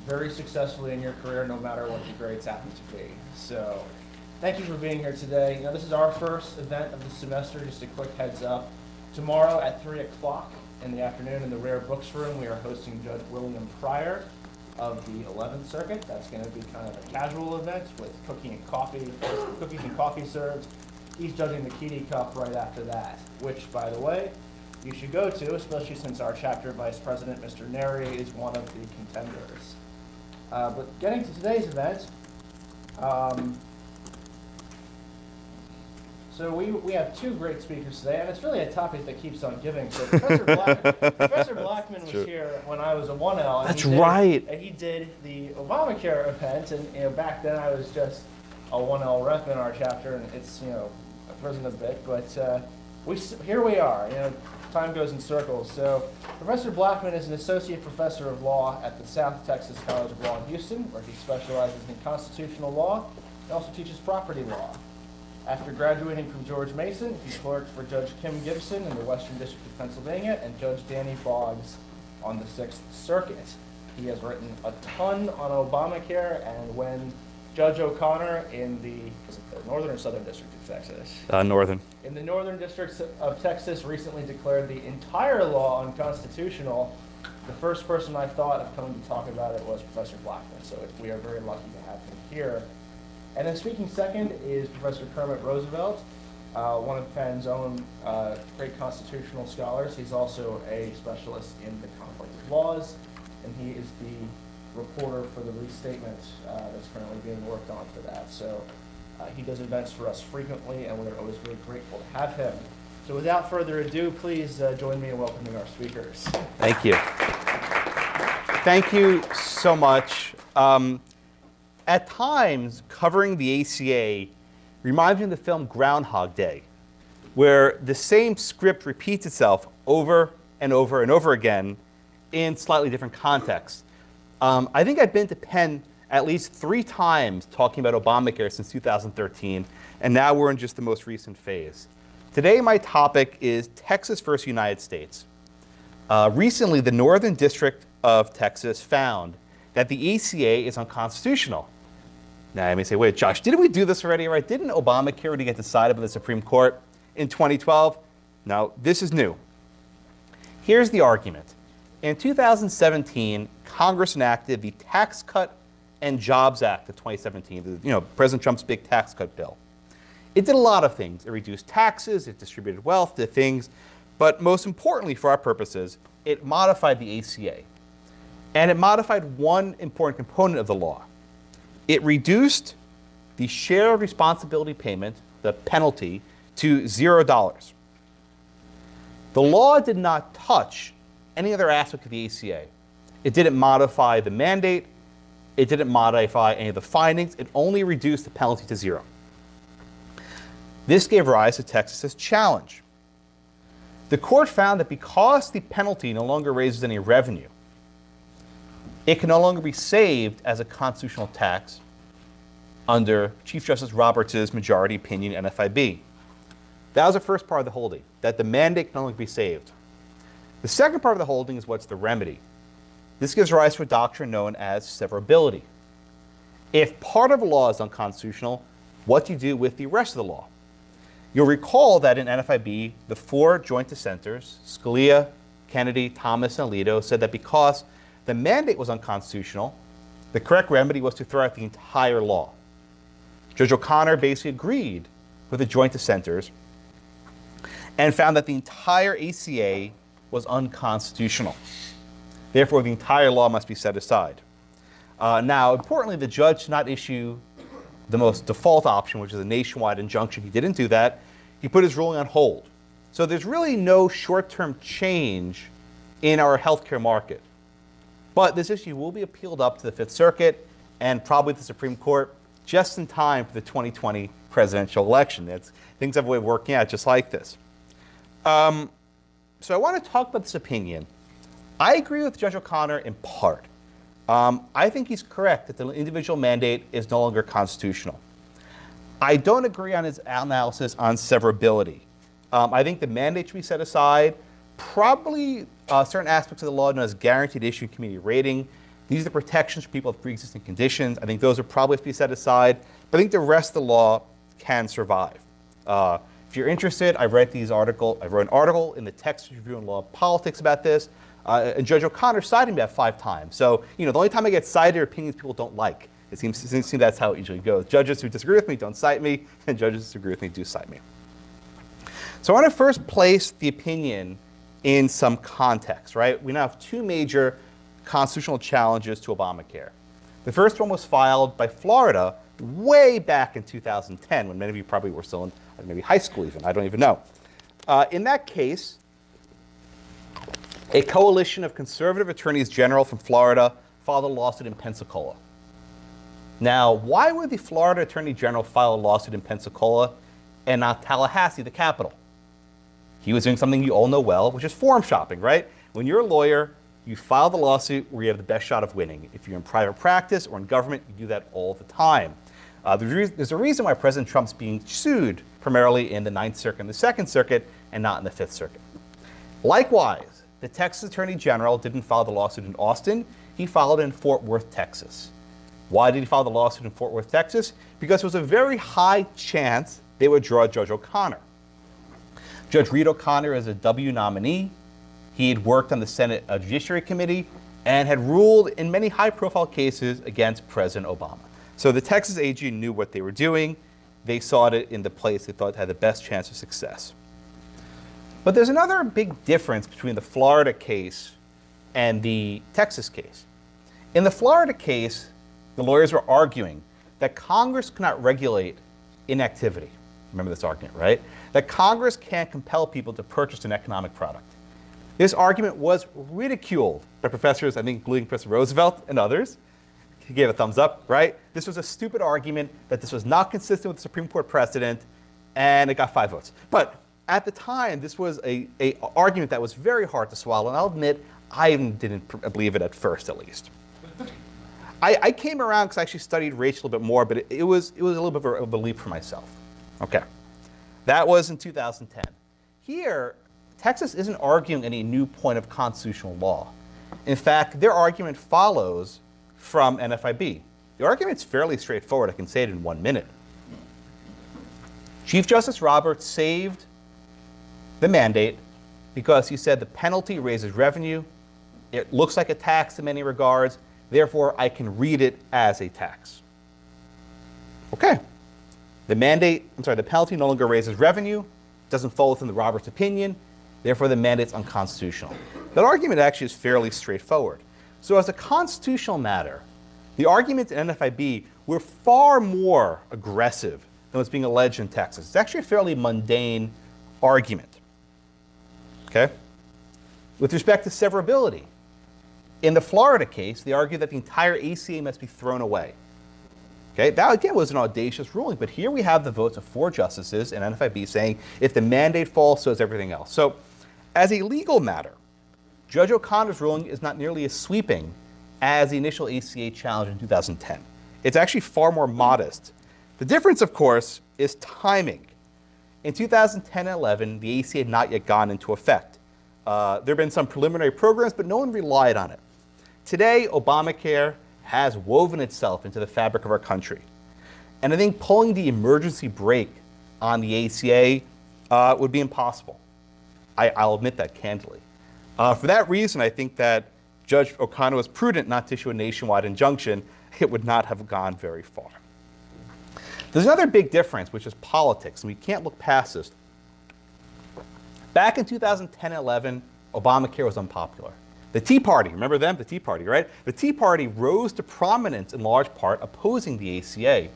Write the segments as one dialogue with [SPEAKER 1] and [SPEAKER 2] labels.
[SPEAKER 1] very successfully in your career, no matter what the grades happen to be. So thank you for being here today. This is our first event of the semester. Just a quick heads up. Tomorrow at 3 o'clock in the afternoon in the Rare Books Room, we are hosting Judge William Pryor of the 11th Circuit. That's going to be kind of a casual event with cookies and coffee served. He's judging the Keedy Cup right after that, which, by the way, you should go to, especially since our chapter vice president, Mr. Neri, is one of the contenders. But getting to today's event, so we have two great speakers today, and it's really a topic that keeps on giving. So Professor Blackman was here when I was a 1L. And
[SPEAKER 2] That's right.
[SPEAKER 1] And he did the Obamacare event, and back then I was just a 1L rep in our chapter, and it's I've risen a bit, but here we are. Time goes in circles. So Professor Blackman is an associate professor of law at the South Texas College of Law in Houston, where he specializes in constitutional law and also teaches property law. After graduating from George Mason, he clerked for Judge Kim Gibson in the Western District of Pennsylvania and Judge Danny Boggs on the 6th Circuit. He has written a ton on Obamacare, and when Judge O'Connor in the Northern or Southern District of Texas?
[SPEAKER 2] Northern.
[SPEAKER 1] In the Northern District of Texas recently declared the entire law unconstitutional, the first person I thought of coming to talk about it was Professor Blackman, so we are very lucky to have him here. And then speaking second is Professor Kermit Roosevelt, one of Penn's own great constitutional scholars. He's also a specialist in the conflict of laws, and he is the reporter for the restatement that's currently being worked on for that. So he does events for us frequently, and we're always very grateful to have him. So without further ado, please join me in welcoming our speakers.
[SPEAKER 2] Thank you. Thank you so much. At times, covering the ACA reminds me of the film Groundhog Day, where the same script repeats itself over and over and over again in slightly different contexts. I think I've been to Penn at least 3 times talking about Obamacare since 2013, and now we're in just the most recent phase. Today, my topic is Texas versus United States. Recently, the Northern District of Texas found that the ACA is unconstitutional. Now, you may say, wait, Josh, didn't we do this already, right? Didn't Obamacare already get decided by the Supreme Court in 2012? No, this is new. Here's the argument. In 2017, Congress enacted the Tax Cut and Jobs Act of 2017, President Trump's big tax cut bill. It did a lot of things. It reduced taxes, it distributed wealth, did things, but most importantly for our purposes, it modified the ACA. And it modified one important component of the law. It reduced the shared responsibility payment, the penalty, to $0. The law did not touch any other aspect of the ACA. It didn't modify the mandate. It didn't modify any of the findings. It only reduced the penalty to 0. This gave rise to Texas's challenge. The court found that because the penalty no longer raises any revenue, it can no longer be saved as a constitutional tax under Chief Justice Roberts' majority opinion NFIB. That was the first part of the holding, that the mandate can no longer be saved. The second part of the holding is what's the remedy. This gives rise to a doctrine known as severability. If part of a law is unconstitutional, what do you do with the rest of the law? You'll recall that in NFIB, the 4 joint dissenters, Scalia, Kennedy, Thomas, and Alito, said that because the mandate was unconstitutional, the correct remedy was to throw out the entire law. Judge O'Connor basically agreed with the joint dissenters and found that the entire ACA was unconstitutional. Therefore, the entire law must be set aside. Now, importantly, the judge did not issue the most default option, which is a nationwide injunction. He didn't do that. He put his ruling on hold. So there's really no short-term change in our healthcare market. But this issue will be appealed up to the 5th Circuit and probably the Supreme Court just in time for the 2020 presidential election. Things have a way of working out just like this. So I want to talk about this opinion. I agree with Judge O'Connor in part. I think he's correct that the individual mandate is no longer constitutional. I don't agree on his analysis on severability. I think the mandate should be set aside. Probably certain aspects of the law known as guaranteed issue community rating These are the protections for people with pre-existing conditions. I think those are probably to be set aside. But I think the rest of the law can survive. If you're interested, I wrote an article in the Texas Review and Law of Politics about this. And Judge O'Connor cited me about 5 times. So, the only time I get cited are opinions people don't like. It seems that's how it usually goes. Judges who disagree with me don't cite me, and judges who disagree with me do cite me. So I want to first place the opinion in some context, right? We now have 2 major constitutional challenges to Obamacare. The first one was filed by Florida way back in 2010, when many of you probably were still in maybe high school even, I don't even know. In that case, a coalition of conservative attorneys general from Florida filed a lawsuit in Pensacola. Now, why would the Florida Attorney General file a lawsuit in Pensacola and not Tallahassee, the capital? He was doing something you all know well, which is forum shopping, right? When you're a lawyer, you file the lawsuit where you have the best shot of winning. If you're in private practice or in government, you do that all the time. There's a reason why President Trump's being sued primarily in the 9th Circuit and the 2nd Circuit and not in the 5th Circuit. Likewise, the Texas Attorney General didn't file the lawsuit in Austin. He filed it in Fort Worth, Texas. Why did he file the lawsuit in Fort Worth, Texas? Because there was a very high chance they would draw Judge O'Connor. Judge Reed O'Connor is a W nominee. He had worked on the Senate Judiciary Committee and had ruled in many high-profile cases against President Obama. So the Texas AG knew what they were doing. They sought it in the place they thought had the best chance of success. But there's another big difference between the Florida case and the Texas case. In the Florida case, the lawyers were arguing that Congress cannot regulate inactivity. Remember this argument, right? That Congress can't compel people to purchase an economic product. This argument was ridiculed by professors, I think, including Professor Roosevelt and others. He gave a thumbs up, right? This was a stupid argument, that this was not consistent with the Supreme Court precedent, and it got 5 votes. But at the time, this was an argument that was very hard to swallow, and I'll admit, I even didn't believe it at first, at least. I came around because I actually studied race a little bit more, but it was a little bit of a leap for myself. Okay, that was in 2010. Here, Texas isn't arguing any new point of constitutional law. In fact, their argument follows from NFIB. The argument's fairly straightforward. I can say it in 1 minute. Chief Justice Roberts saved the mandate because he said the penalty raises revenue. It looks like a tax in many regards. Therefore, I can read it as a tax. Okay. The penalty no longer raises revenue, doesn't fall within the Roberts opinion, therefore the mandate's unconstitutional. That argument actually is fairly straightforward. So as a constitutional matter, the arguments in NFIB were far more aggressive than what's being alleged in Texas. It's actually a fairly mundane argument. Okay? With respect to severability, in the Florida case, they argued that the entire ACA must be thrown away. Okay, that again was an audacious ruling, but here we have the votes of 4 justices and NFIB saying if the mandate falls, so is everything else. So, as a legal matter, Judge O'Connor's ruling is not nearly as sweeping as the initial ACA challenge in 2010. It's actually far more modest. The difference, of course, is timing. In 2010 and 11, the ACA had not yet gone into effect. There have been some preliminary programs, but no one relied on it. Today, Obamacare has woven itself into the fabric of our country. And I think pulling the emergency brake on the ACA would be impossible. I'll admit that candidly. For that reason, I think that Judge O'Connor was prudent not to issue a nationwide injunction. It would not have gone very far. There's another big difference, which is politics, and we can't look past this. Back in 2010 and 11, Obamacare was unpopular. The Tea Party, remember them? The Tea Party, right? The Tea Party rose to prominence in large part opposing the ACA.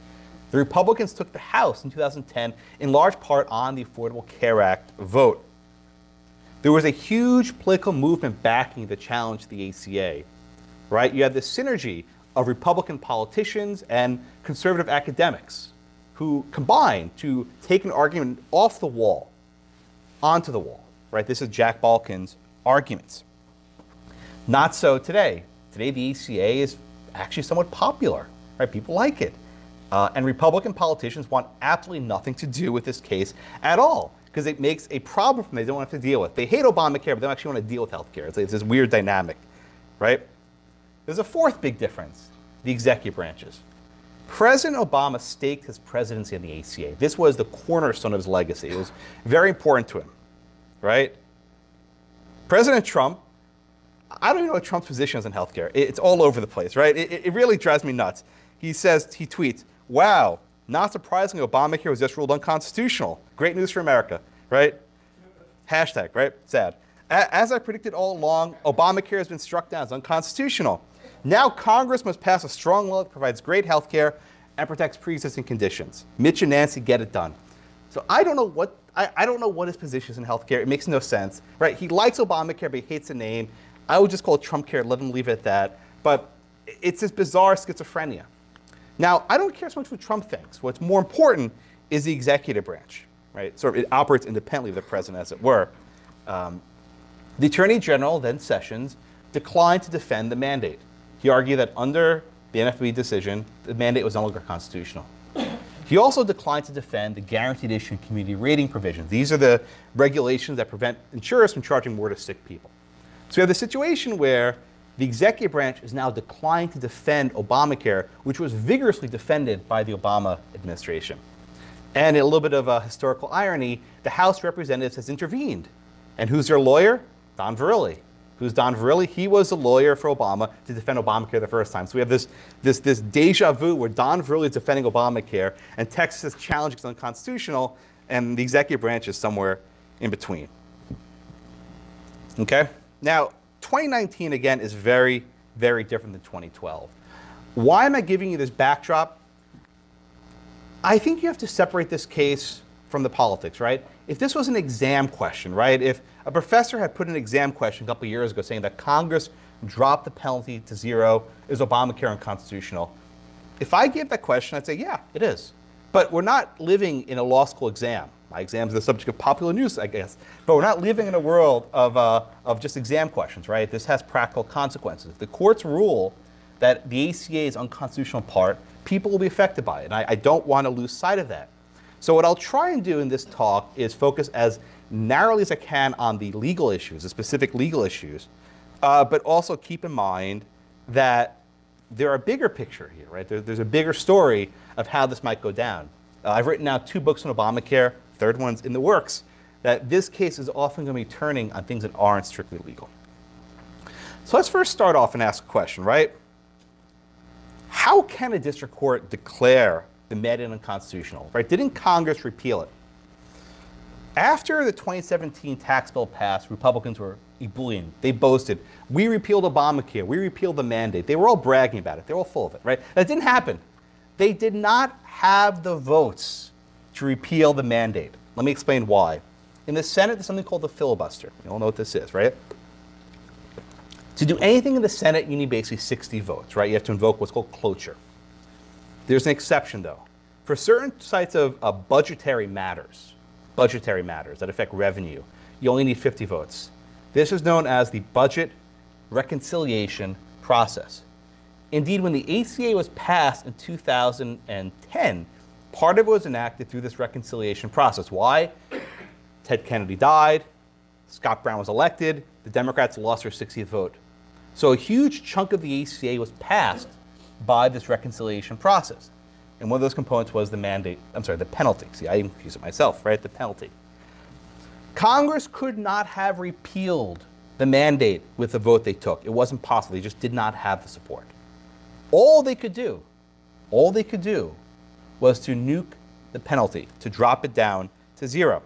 [SPEAKER 2] The Republicans took the House in 2010 in large part on the Affordable Care Act vote. There was a huge political movement backing the challenge to the ACA, right? You had this synergy of Republican politicians and conservative academics who combined to take an argument off the wall onto the wall, right? This is Jack Balkin's arguments. Not so today. Today, the ACA is actually somewhat popular, right? People like it. And Republican politicians want absolutely nothing to do with this case at all, because it makes a problem for them they don't have to deal with. They hate Obamacare, but they don't actually want to deal with health care. It's this weird dynamic, right? There's a fourth big difference, the executive branches. President Obama staked his presidency on the ACA. This was the cornerstone of his legacy. It was very important to him, right? President Trump, I don't even know what Trump's position is on healthcare. It's all over the place, right? It really drives me nuts. He tweets, wow, not surprisingly, Obamacare was just ruled unconstitutional. Great news for America, right? Hashtag, right? Sad. As I predicted all along, Obamacare has been struck down as unconstitutional. Now Congress must pass a strong law that provides great health care and protects pre-existing conditions. Mitch and Nancy get it done. So I don't know what his position is in health care. It makes no sense, right? He likes Obamacare, but he hates the name. I would just call it Trump care, let him leave it at that. But it's this bizarre schizophrenia. Now, I don't care so much what Trump thinks. What's more important is the executive branch, right? So it operates independently of the president, as it were. The Attorney General, then Sessions, declined to defend the mandate. He argued that under the NFB decision, the mandate was no longer constitutional. He also declined to defend the guaranteed issue community rating provisions. These are the regulations that prevent insurers from charging more to sick people. So we have the situation where the executive branch is now declining to defend Obamacare, which was vigorously defended by the Obama administration. And in a little bit of a historical irony, the House of Representatives has intervened. And who's their lawyer? Don Verrilli. Who's Don Verrilli? He was the lawyer for Obama to defend Obamacare the first time. So we have this deja vu where Don Verrilli is defending Obamacare and Texas is challenging it's unconstitutional, and the executive branch is somewhere in between. Okay? Now, 2019, again, is very, very different than 2012. Why am I giving you this backdrop? I think you have to separate this case from the politics, right? If this was an exam question, right? If a professor had put an exam question a couple of years ago saying that Congress dropped the penalty to zero, is Obamacare unconstitutional? If I gave that question, I'd say, yeah, it is. But we're not living in a law school exam. My exams are the subject of popular news, I guess. But we're not living in a world of just exam questions, right? This has practical consequences. If the courts rule that the ACA is unconstitutional part, people will be affected by it. And I don't want to lose sight of that. So what I'll try and do in this talk is focus as narrowly as I can on the legal issues, the specific legal issues, but also keep in mind that there are a bigger picture here, right? There's a bigger story of how this might go down. I've written now 2 books on Obamacare, third one's in the works, that this case is often going to be turning on things that aren't strictly legal. So let's first start off and ask a question, right? How can a district court declare the mandate unconstitutional, right? Didn't Congress repeal it? After the 2017 tax bill passed, Republicans were ebullient. They boasted, we repealed Obamacare, we repealed the mandate. They were all bragging about it. They were all full of it, right? That didn't happen. They did not have the votes to repeal the mandate. Let me explain why. In the Senate, there's something called the filibuster. You all know what this is, right? To do anything in the Senate, you need basically 60 votes, right? You have to invoke what's called cloture. There's an exception, though. For certain types of budgetary matters that affect revenue, you only need 50 votes. This is known as the budget reconciliation process. Indeed, when the ACA was passed in 2010, part of it was enacted through this reconciliation process. Why? Ted Kennedy died, Scott Brown was elected, the Democrats lost their 60th vote. So a huge chunk of the ACA was passed by this reconciliation process. And one of those components was the penalty. See, I even confuse it myself, right? The penalty. Congress could not have repealed the mandate with the vote they took. It wasn't possible. They just did not have the support. All they could do was to nuke the penalty, to drop it down to zero.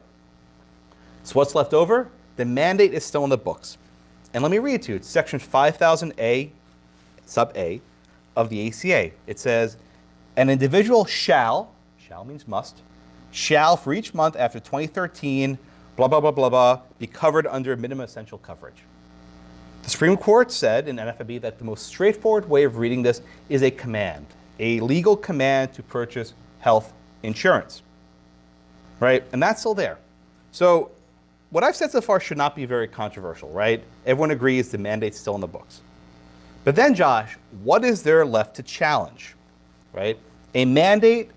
[SPEAKER 2] So what's left over? The mandate is still in the books. And let me read it to you. It's section 5000A, sub A, of the ACA. It says, an individual shall means must, shall for each month after 2013, blah, blah, blah, blah, blah, be covered under minimum essential coverage. The Supreme Court said in NFB that the most straightforward way of reading this is a command, a legal command to purchase health insurance, right? And that's still there. So what I've said so far should not be very controversial, right? Everyone agrees the mandate's still in the books. But then, Josh, what is there left to challenge, right? A mandate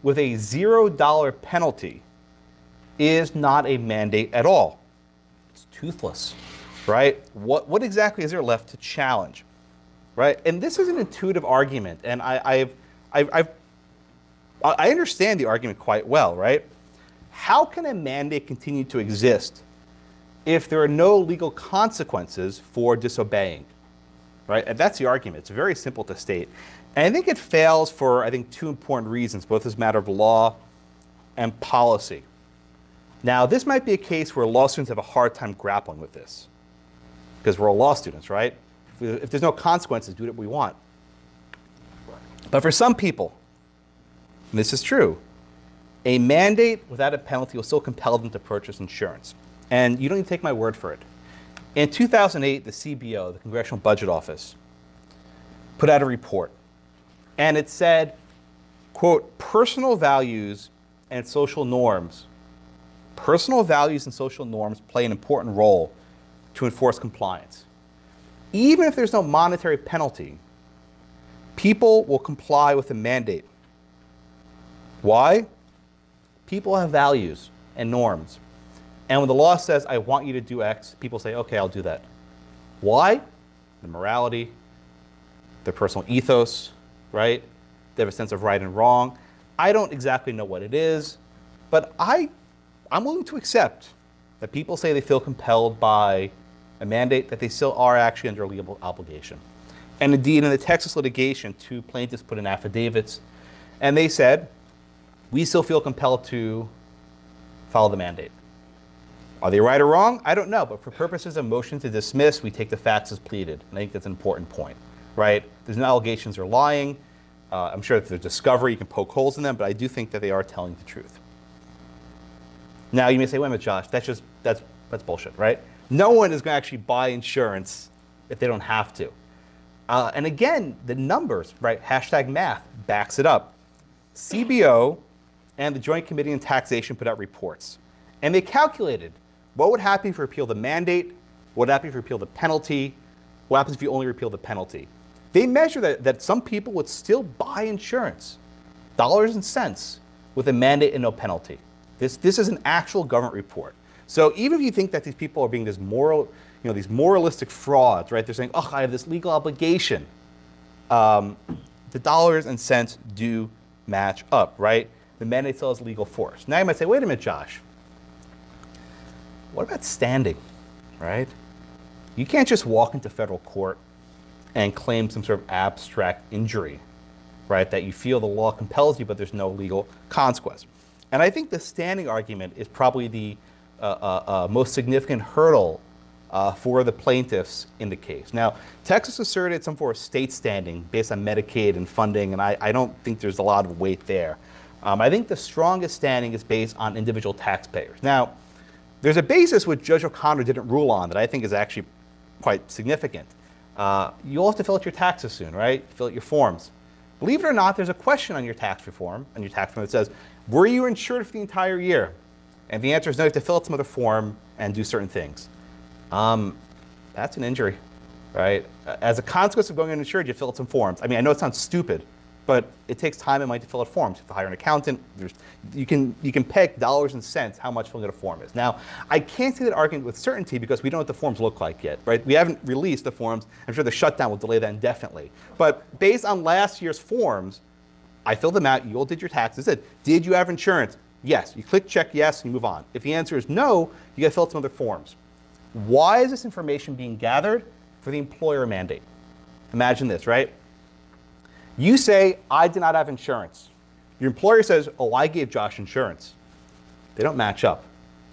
[SPEAKER 2] with a $0 penalty is not a mandate at all. It's toothless, right? What exactly is there left to challenge? right? And this is an intuitive argument, and I understand the argument quite well, right? How can a mandate continue to exist if there are no legal consequences for disobeying, right? And that's the argument. It's very simple to state. And I think it fails for, I think, two important reasons, both as a matter of law and policy. Now, this might be a case where law students have a hard time grappling with this, because we're all law students, right? If there's no consequences, do what we want. But for some people, and this is true, a mandate without a penalty will still compel them to purchase insurance. And you don't need to take my word for it. In 2008, the CBO, the Congressional Budget Office, put out a report. And it said, quote, personal values and social norms play an important role to enforce compliance. Even if there's no monetary penalty, people will comply with the mandate. Why? People have values and norms. And when the law says, I want you to do X, people say, okay, I'll do that. Why? The morality, their personal ethos, right? They have a sense of right and wrong. I don't exactly know what it is, but I'm willing to accept that people say they feel compelled by a mandate, that they still are actually under a legal obligation. And indeed, in the Texas litigation, two plaintiffs put in affidavits, and they said, we still feel compelled to follow the mandate. Are they right or wrong? I don't know, but for purposes of motion to dismiss, we take the facts as pleaded. And I think that's an important point, right? There's no allegations they're lying. I'm sure if there's discovery, you can poke holes in them, but I do think that they are telling the truth. Now, you may say, wait a minute, Josh, that's bullshit, right? No one is going to actually buy insurance if they don't have to. And again, the numbers, right, hashtag math, backs it up. CBO and the Joint Committee on Taxation put out reports. And they calculated what would happen if you repeal the mandate, what would happen if you repeal the penalty, what happens if you only repeal the penalty. They measure that some people would still buy insurance, dollars and cents, with a mandate and no penalty. This is an actual government report. So even if you think that these people are being these moralistic frauds, right? They're saying, oh, I have this legal obligation. The dollars and cents do match up, right? The mandate still has legal force. Now you might say, wait a minute, Josh. What about standing, right? You can't just walk into federal court and claim some sort of abstract injury, right? That you feel the law compels you, but there's no legal consequence. And I think the standing argument is probably the most significant hurdle for the plaintiffs in the case. Now, Texas asserted some form of state standing based on Medicaid and funding, and I don't think there's a lot of weight there. I think the strongest standing is based on individual taxpayers. Now, there's a basis which Judge O'Connor didn't rule on that I think is actually quite significant. You'll have to fill out your taxes soon, right? Fill out your forms. Believe it or not, there's a question on your tax form that says, were you insured for the entire year? And the answer is no, you have to fill out some other form and do certain things. That's an injury, right? As a consequence of going uninsured, you fill out some forms. I mean, I know it sounds stupid, but it takes time and money to fill out forms. You have to hire an accountant. You can peg dollars and cents how much filling out a form is. Now, I can't say that argument with certainty because we don't know what the forms look like yet, right? We haven't released the forms. I'm sure the shutdown will delay that indefinitely. But based on last year's forms, I filled them out. You all did your taxes. It said, did you have insurance? Yes. You click check yes and you move on. If the answer is no, you got to fill out some other forms. Why is this information being gathered? For the employer mandate. Imagine this, right? You say, I did not have insurance. Your employer says, oh, I gave Josh insurance. They don't match up.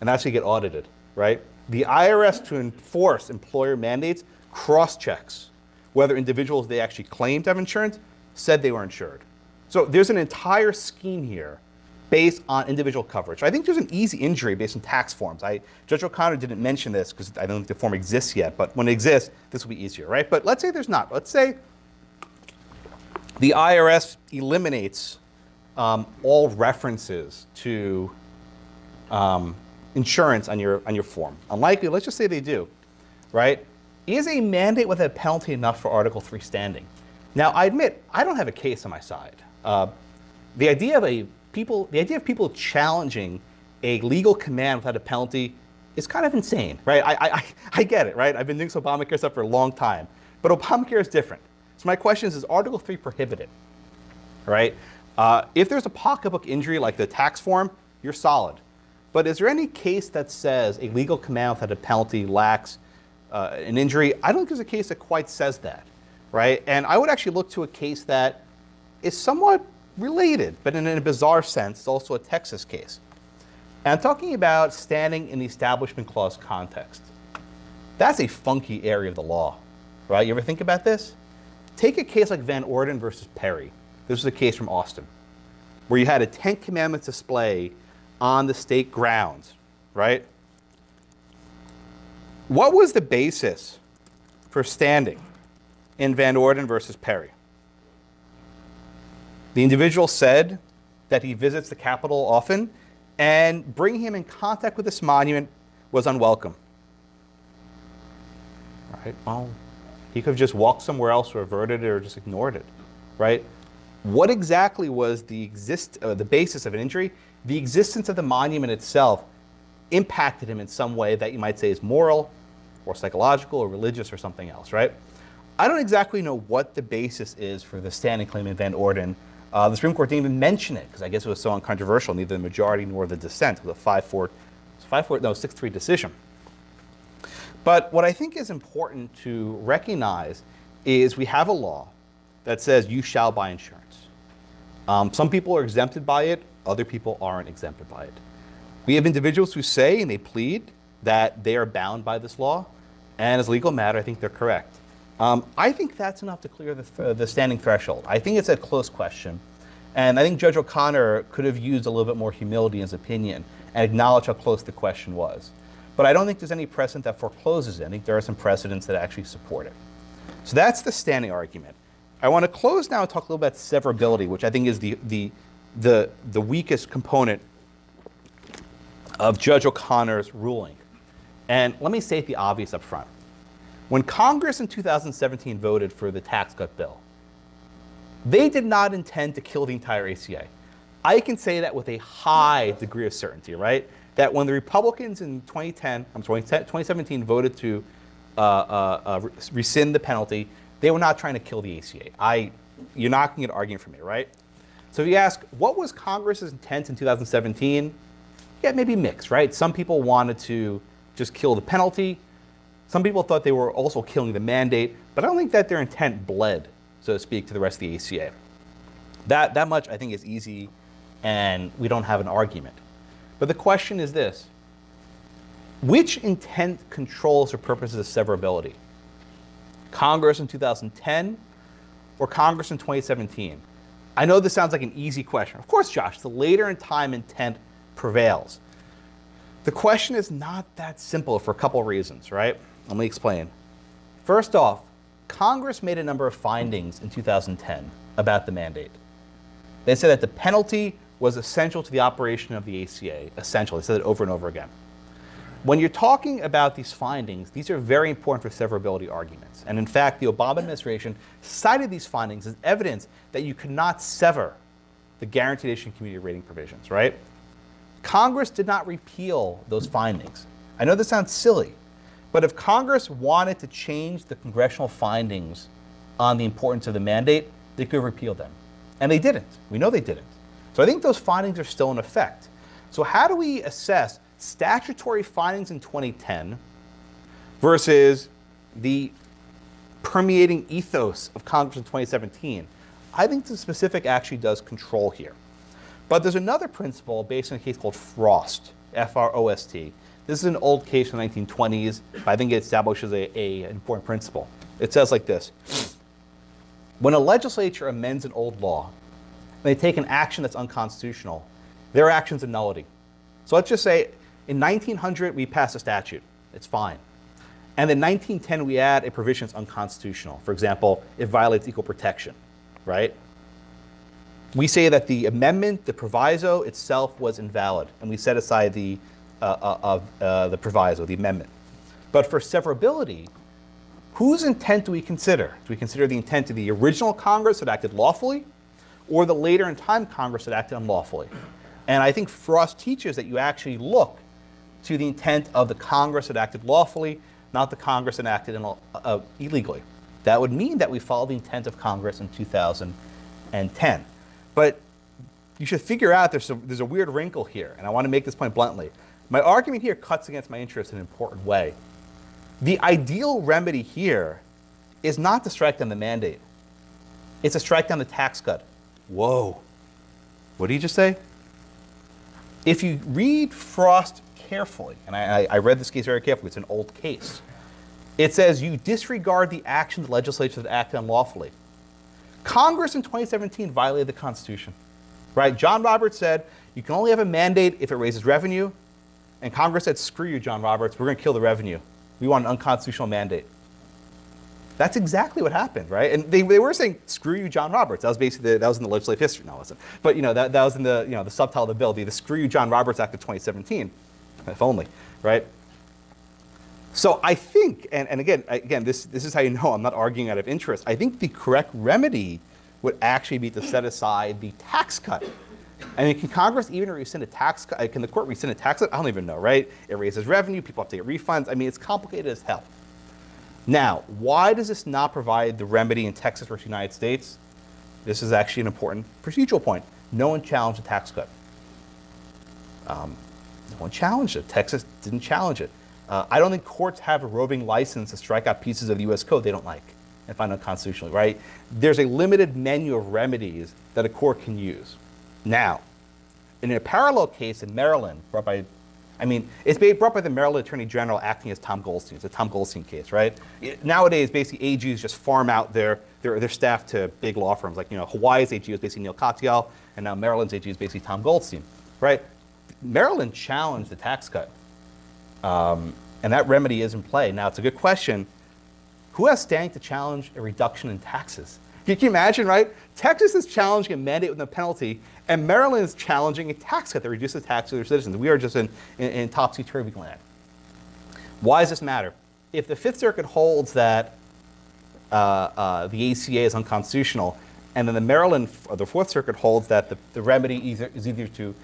[SPEAKER 2] And that's how you get audited, right? The IRS, to enforce employer mandates, cross-checks whether individuals they actually claimed to have insurance said they were insured. So there's an entire scheme here based on individual coverage. I think there's an easy injury based on tax forms. Judge O'Connor didn't mention this because I don't think the form exists yet, but when it exists, this will be easier, right? But let's say there's not. Let's say the IRS eliminates all references to insurance on your form. Unlikely, let's just say they do, right? Is a mandate with a penalty enough for Article 3 standing? Now, I admit, I don't have a case on my side. The idea of people challenging a legal command without a penalty is kind of insane, right? I get it, right? I've been doing this Obamacare stuff for a long time, but Obamacare is different. So my question is Article 3 prohibited? Right? If there's a pocketbook injury like the tax form, you're solid. But is there any case that says a legal command without a penalty lacks an injury? I don't think there's a case that quite says that, right? And I would actually look to a case that is somewhat related, but in a bizarre sense. It's also a Texas case. And I'm talking about standing in the Establishment Clause context. That's a funky area of the law, right? You ever think about this? Take a case like Van Orden versus Perry. This was a case from Austin, where you had a Ten Commandments display on the state grounds, right? What was the basis for standing in Van Orden versus Perry? The individual said that he visits the Capitol often, and bringing him in contact with this monument was unwelcome. Right? Well, he could have just walked somewhere else or averted it or just ignored it, right? What exactly was the basis of an injury? The existence of the monument itself impacted him in some way that you might say is moral or psychological or religious or something else, right? I don't exactly know what the basis is for the standing claim in Van Orden. The Supreme Court didn't even mention it because I guess it was so uncontroversial, neither the majority nor the dissent. It was a 6-3 decision. But what I think is important to recognize is we have a law that says you shall buy insurance. Some people are exempted by it, other people aren't exempted by it. We have individuals who say and they plead that they are bound by this law, and as a legal matter, I think they're correct. I think that's enough to clear the standing threshold. I think it's a close question, and I think Judge O'Connor could have used a little bit more humility in his opinion and acknowledged how close the question was. But I don't think there's any precedent that forecloses it. I think there are some precedents that actually support it. So that's the standing argument. I want to close now and talk a little about severability, which I think is the weakest component of Judge O'Connor's ruling. And let me state the obvious up front. When Congress in 2017 voted for the tax cut bill, they did not intend to kill the entire ACA. I can say that with a high degree of certainty, right? That when the Republicans in 2017 voted to rescind the penalty, they were not trying to kill the ACA. You're not going to get an argument from me, right? So if you ask, what was Congress's intent in 2017? Yeah, maybe mixed, right? Some people wanted to just kill the penalty. Some people thought they were also killing the mandate, but I don't think that their intent bled, so to speak, to the rest of the ACA. That much I think is easy, and we don't have an argument. But the question is this: which intent controls for purposes of severability? Congress in 2010 or Congress in 2017? I know this sounds like an easy question. Of course, Josh, the later in time intent prevails. The question is not that simple for a couple reasons, right? Let me explain. First off, Congress made a number of findings in 2010 about the mandate. They said that the penalty was essential to the operation of the ACA. Essential. They said it over and over again. When you're talking about these findings, these are very important for severability arguments. And in fact, the Obama administration cited these findings as evidence that you could not sever the guaranteed issue community rating provisions, right? Congress did not repeal those findings. I know this sounds silly, but if Congress wanted to change the congressional findings on the importance of the mandate, they could repeal them. And they didn't. We know they didn't. So I think those findings are still in effect. So how do we assess statutory findings in 2010 versus the permeating ethos of Congress in 2017? I think the specific actually does control here. But there's another principle based on a case called Frost, F-R-O-S-T. This is an old case from the 1920s, but I think it establishes an important principle. It says like this: when a legislature amends an old law, and they take an action that's unconstitutional, their action's a nullity. So let's just say in 1900 we pass a statute, it's fine. And in 1910 we add a provision that's unconstitutional. For example, it violates equal protection, right? We say that the amendment, the proviso itself was invalid, and we set aside the proviso, the amendment. But for severability, whose intent do we consider? Do we consider the intent of the original Congress that acted lawfully, or the later in time Congress that acted unlawfully? And I think Frost teaches that you actually look to the intent of the Congress that acted lawfully, not the Congress that acted illegally. That would mean that we follow the intent of Congress in 2010. But you should figure out there's a weird wrinkle here, and I want to make this point bluntly. My argument here cuts against my interest in an important way. The ideal remedy here is not to strike down the mandate. It's to strike down the tax cut. Whoa. What did you just say? If you read Frost carefully, and I read this case very carefully, it's an old case. It says you disregard the action the legislature that acted unlawfully. Congress in 2017 violated the Constitution, right? John Roberts said you can only have a mandate if it raises revenue, and Congress said, screw you, John Roberts, we're going to kill the revenue. We want an unconstitutional mandate. That's exactly what happened, right? And they were saying, screw you, John Roberts. That was basically that was in the legislative history. No, it wasn't. But that was in the the subtitle of the bill, the Screw You, John Roberts Act of 2017, if only, right? So I think, and again, this is how you know I'm not arguing out of interest. I think the correct remedy would actually be to set aside the tax cut. I mean, can Congress even rescind a tax cut? Can the court rescind a tax cut? I don't even know, right? It raises revenue, people have to get refunds. I mean, it's complicated as hell. Now, why does this not provide the remedy in Texas versus United States? This is actually an important procedural point. No one challenged the tax cut. No one challenged it. Texas didn't challenge it. I don't think courts have a roving license to strike out pieces of the US code they don't like and find unconstitutional, right? There's a limited menu of remedies that a court can use. Now, in a parallel case in Maryland, it's being brought by the Maryland Attorney General acting as Tom Goldstein. It's a Tom Goldstein case, right? Nowadays, basically, AGs just farm out their staff to big law firms. Like, Hawaii's AG was basically Neil Katyal, and now Maryland's AG is basically Tom Goldstein, right? Maryland challenged the tax cut, and that remedy is in play. Now, it's a good question. Who has standing to challenge a reduction in taxes? Can you imagine, right? Texas is challenging a mandate with a penalty, and Maryland is challenging a tax cut that reduces tax to their citizens. We are just in topsy-turvy land. Why does this matter? If the Fifth Circuit holds that the ACA is unconstitutional, and then the Fourth Circuit holds that the remedy is either to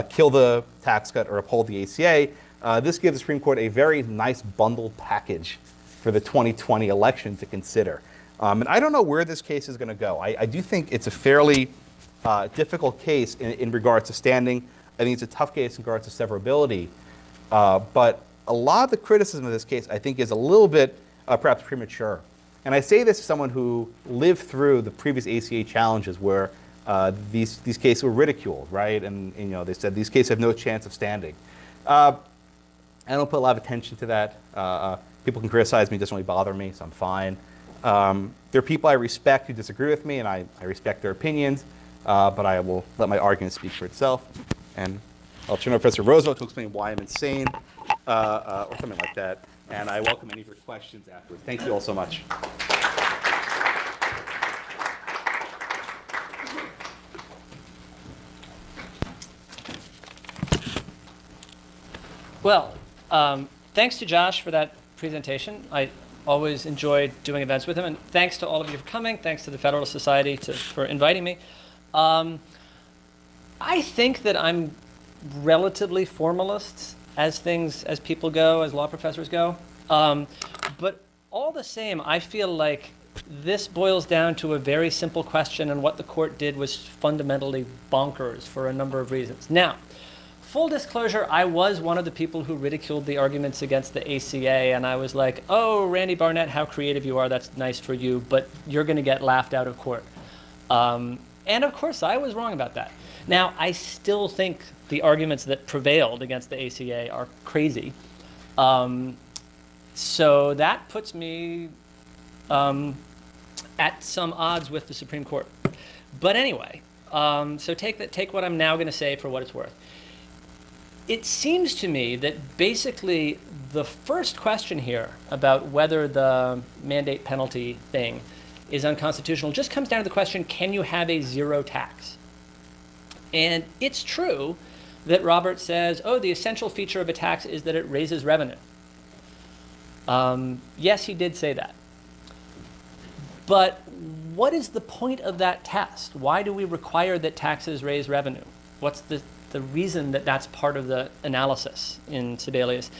[SPEAKER 2] kill the tax cut or uphold the ACA, this gives the Supreme Court a very nice bundled package for the 2020 election to consider. And I don't know where this case is going to go. I do think it's a fairly difficult case in regards to standing. I think it's a tough case in regards to severability. But a lot of the criticism of this case, I think, is a little bit perhaps premature. And I say this as someone who lived through the previous ACA challenges where these cases were ridiculed, right? And they said these cases have no chance of standing. I don't put a lot of attention to that. People can criticize me, it doesn't really bother me, so I'm fine. There are people I respect who disagree with me, and I respect their opinions, but I will let my argument speak for itself. And I'll turn over to Professor Roosevelt to explain why I'm insane, or something like that. And I welcome any of your questions afterwards. Thank you all so much.
[SPEAKER 3] Well, thanks to Josh for that presentation. I always enjoy doing events with him, and thanks to all of you for coming. Thanks to the Federalist Society for inviting me. I think that I'm relatively formalist as people go, as law professors go. But all the same, I feel like this boils down to a very simple question, and what the court did was fundamentally bonkers for a number of reasons. Now, full disclosure, I was one of the people who ridiculed the arguments against the ACA, and I was like, oh, Randy Barnett, how creative you are, that's nice for you, but you're going to get laughed out of court. And of course, I was wrong about that. Now, I still think the arguments that prevailed against the ACA are crazy. So that puts me at some odds with the Supreme Court. But anyway, so take what I'm now going to say for what it's worth. It seems to me that basically the first question here about whether the mandate penalty thing is unconstitutional just comes down to the question, can you have a zero tax? And it's true that Robert says, oh, the essential feature of a tax is that it raises revenue. Yes, he did say that. But what is the point of that test? Why do we require that taxes raise revenue? What's the reason that that's part of the analysis in Severability?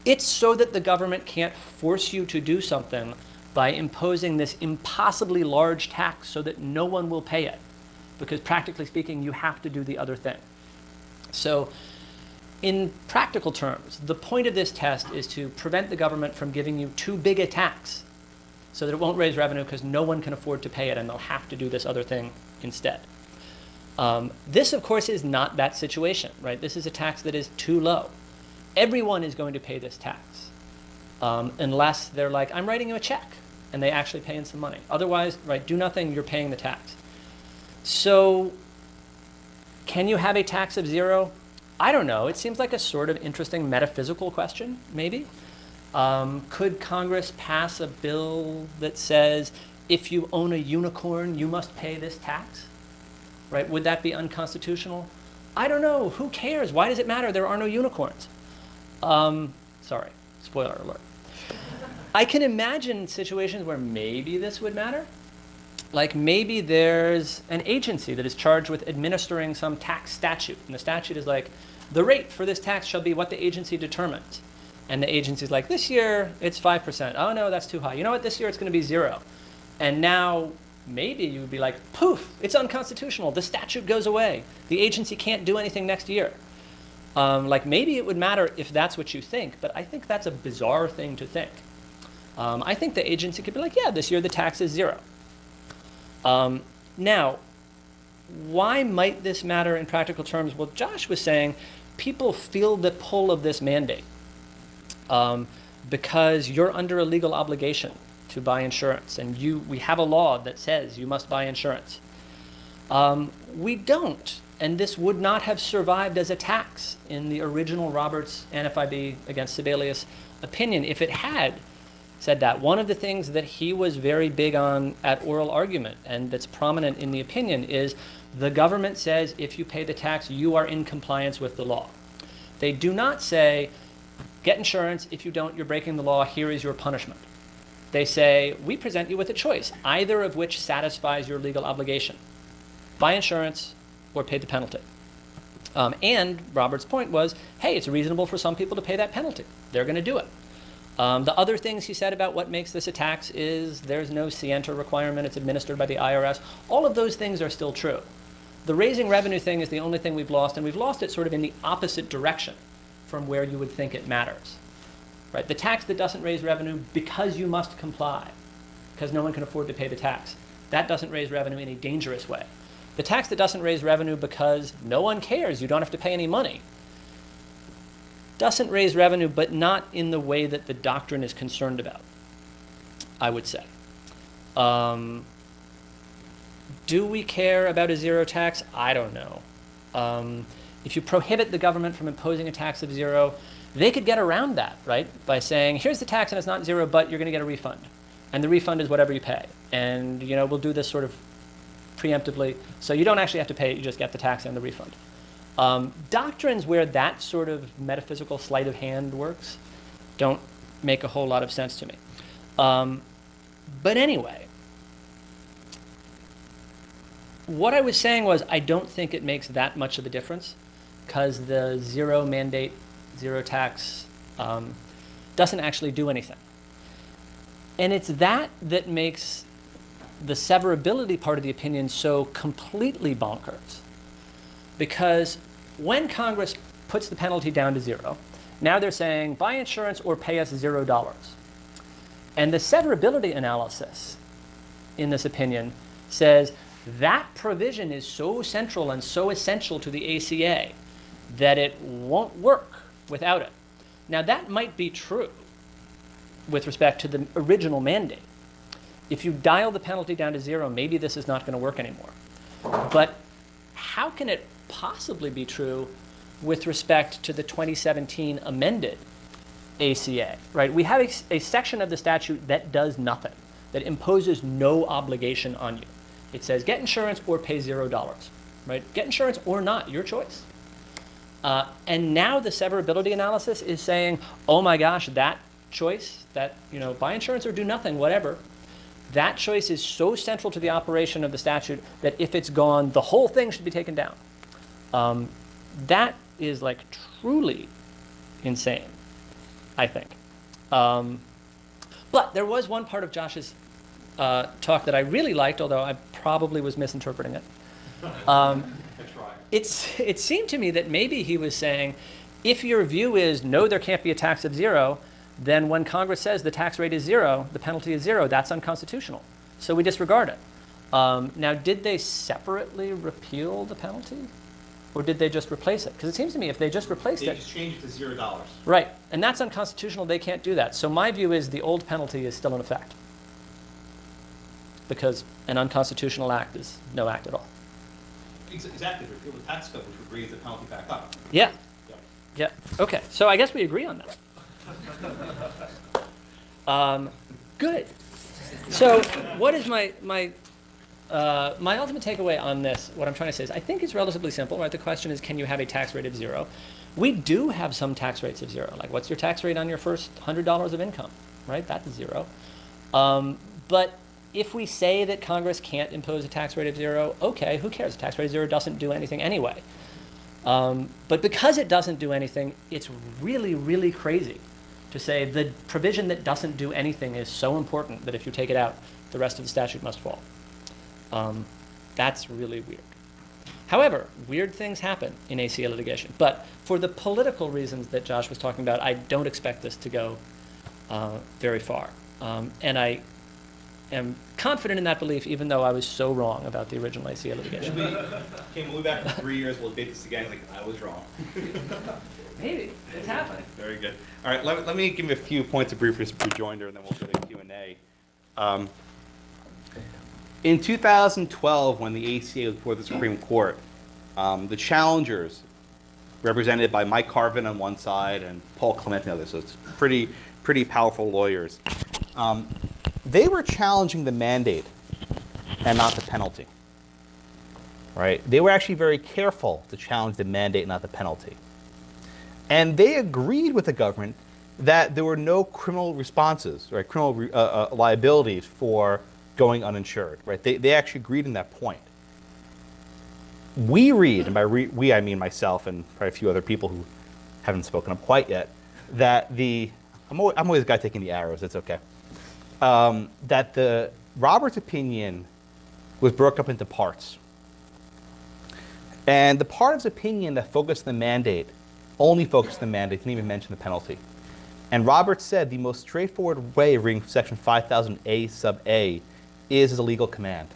[SPEAKER 3] It's so that the government can't force you to do something by imposing this impossibly large tax so that no one will pay it, because practically speaking, you have to do the other thing. So in practical terms, the point of this test is to prevent the government from giving you too big a tax so that it won't raise revenue because no one can afford to pay it and they'll have to do this other thing instead. This, of course, is not that situation, right? This is a tax that is too low. Everyone is going to pay this tax unless they're like, I'm writing you a check, and they actually pay in some money. Otherwise, right, do nothing, you're paying the tax. So can you have a tax of zero? I don't know. It seems like a sort of interesting metaphysical question, maybe. Could Congress pass a bill that says, if you own a unicorn, you must pay this tax? Right? Would that be unconstitutional? I don't know. Who cares? Why does it matter? There are no unicorns. Sorry, spoiler alert. I can imagine situations where maybe this would matter. Like maybe there's an agency that is charged with administering some tax statute. And the statute is like, the rate for this tax shall be what the agency determines. And the agency's like, this year it's 5%. Oh no, that's too high. You know what, this year it's going to be 0. And now maybe you would be like, poof, it's unconstitutional. The statute goes away. The agency can't do anything next year. Like maybe it would matter if that's what you think, but I think that's a bizarre thing to think. I think the agency could be like, yeah, this year the tax is 0. Now, why might this matter in practical terms? Well, Josh was saying people feel the pull of this mandate because you're under a legal obligation to buy insurance, and we have a law that says you must buy insurance. We don't, and this would not have survived as a tax in the original Roberts NFIB against Sebelius opinion if it had said that. One of the things that he was very big on at oral argument, and that's prominent in the opinion, is the government says if you pay the tax, you are in compliance with the law. They do not say, get insurance, if you don't, you're breaking the law, here is your punishment. They say, we present you with a choice, either of which satisfies your legal obligation. Buy insurance or pay the penalty. And Robert's point was, hey, it's reasonable for some people to pay that penalty. They're going to do it. The other things he said about what makes this a tax is there's no scienter requirement, it's administered by the IRS. All of those things are still true. The raising revenue thing is the only thing we've lost, and we've lost it sort of in the opposite direction from where you would think it matters. Right? The tax that doesn't raise revenue because you must comply, because no one can afford to pay the tax, that doesn't raise revenue in a dangerous way. The tax that doesn't raise revenue because no one cares, you don't have to pay any money, doesn't raise revenue, but not in the way that the doctrine is concerned about, I would say. Do we care about a zero tax? I don't know. If you prohibit the government from imposing a tax of 0, they could get around that, right? By saying, here's the tax and it's not 0, but you're going to get a refund. And the refund is whatever you pay. And we'll do this sort of preemptively. So you don't actually have to pay it, you just get the tax and the refund. Doctrines where that sort of metaphysical sleight of hand works don't make a whole lot of sense to me. But anyway, what I was saying was I don't think it makes that much of a difference because the 0 mandate, 0 tax doesn't actually do anything. And it's that makes the severability part of the opinion so completely bonkers. Because when Congress puts the penalty down to 0, now they're saying buy insurance or pay us $0. And the severability analysis in this opinion says that provision is so central and so essential to the ACA that it won't work without it. Now that might be true with respect to the original mandate. If you dial the penalty down to 0, maybe this is not going to work anymore. But how can it possibly be true with respect to the 2017 amended ACA, right? We have a section of the statute that does nothing, that imposes no obligation on you. It says get insurance or pay $0, right? Get insurance or not, your choice. And now the severability analysis is saying, oh my gosh, that choice, that, buy insurance or do nothing, whatever, that choice is so central to the operation of the statute that if it's gone, the whole thing should be taken down. That is like truly insane, I think. But But there was one part of Josh's talk that I really liked, although I probably was misinterpreting it. It seemed to me that maybe he was saying, if your view is, no, there can't be a tax of 0, then when Congress says the tax rate is 0, the penalty is 0, that's unconstitutional. So we disregard it. Now, did they separately repeal the penalty? Or did they just replace it? Because it seems to me if they just replaced it...
[SPEAKER 2] They just changed it to $0.
[SPEAKER 3] Right. And that's unconstitutional. They can't do that. So my view is the old penalty is still in effect. Because an unconstitutional act is no act at all.
[SPEAKER 2] Exactly. Repeal the tax code, which would raise the penalty back up.
[SPEAKER 3] Yeah. Yeah. Okay. So I guess we agree on that. Good. So what is my ultimate takeaway on this, what I'm trying to say is, I think it's relatively simple, right? The question is, can you have a tax rate of 0? We do have some tax rates of 0. Like, what's your tax rate on your first $100 of income, right? That's 0. But if we say that Congress can't impose a tax rate of 0, okay, who cares? A tax rate of 0 doesn't do anything anyway. But because it doesn't do anything, it's really, really crazy to say the provision that doesn't do anything is so important that if you take it out, the rest of the statute must fall. That's really weird. However, weird things happen in ACA litigation. But for the political reasons that Josh was talking about, I don't expect this to go very far. And I am confident in that belief, even though I was so wrong about the original ACA litigation.
[SPEAKER 2] We'll be back in 3 years. We'll debate this again. Like, I was wrong.
[SPEAKER 3] Maybe. It's happening.
[SPEAKER 2] Very good. All right, let me give you a few points of brief rejoinder, and then we'll go to Q&A. In 2012, when the ACA was before the Supreme Court, the challengers, represented by Mike Carvin on one side and Paul Clement on the other, so it's pretty powerful lawyers, they were challenging the mandate and not the penalty. Right? They were actually very careful to challenge the mandate, not the penalty. And they agreed with the government that there were no criminal responses, right, criminal liabilities for going uninsured, right? They actually agreed in that point. We read, and by we I mean myself and probably a few other people who haven't spoken up quite yet, that I'm always the guy taking the arrows, it's okay, that the Roberts opinion was broken up into parts. And the part of his opinion that focused on the mandate only focused on the mandate, didn't even mention the penalty. And Roberts said the most straightforward way of reading section 5000A sub A is as a legal command,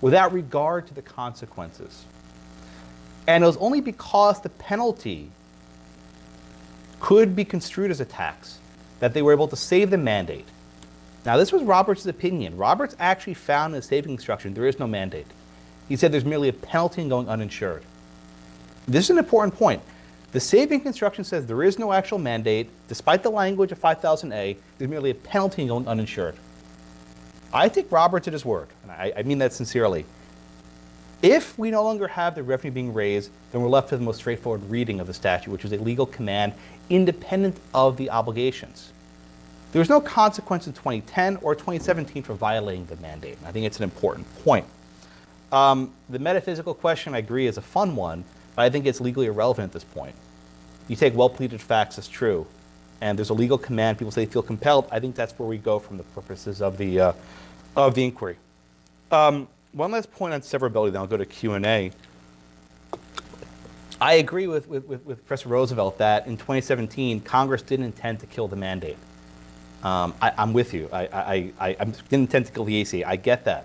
[SPEAKER 2] without regard to the consequences. And it was only because the penalty could be construed as a tax that they were able to save the mandate. Now, this was Roberts' opinion. Roberts actually found in the saving instruction there is no mandate. He said there's merely a penalty in going uninsured. This is an important point. The saving construction says there is no actual mandate. Despite the language of 5000A, there's merely a penalty in going uninsured. I take Roberts at his word, and I mean that sincerely. If we no longer have the revenue being raised, then we're left with the most straightforward reading of the statute, which is a legal command independent of the obligations. There was no consequence in 2010 or 2017 for violating the mandate. I think it's an important point. The metaphysical question, I agree, is a fun one, but I think it's legally irrelevant at this point. You take well-pleaded facts as true, and there's a legal command, people say they feel compelled. I think that's where we go from the purposes of the inquiry. One last point on severability, then I'll go to Q&A. I agree with Professor Roosevelt that in 2017, Congress didn't intend to kill the mandate. I'm with you. I didn't intend to kill the ACA. I get that.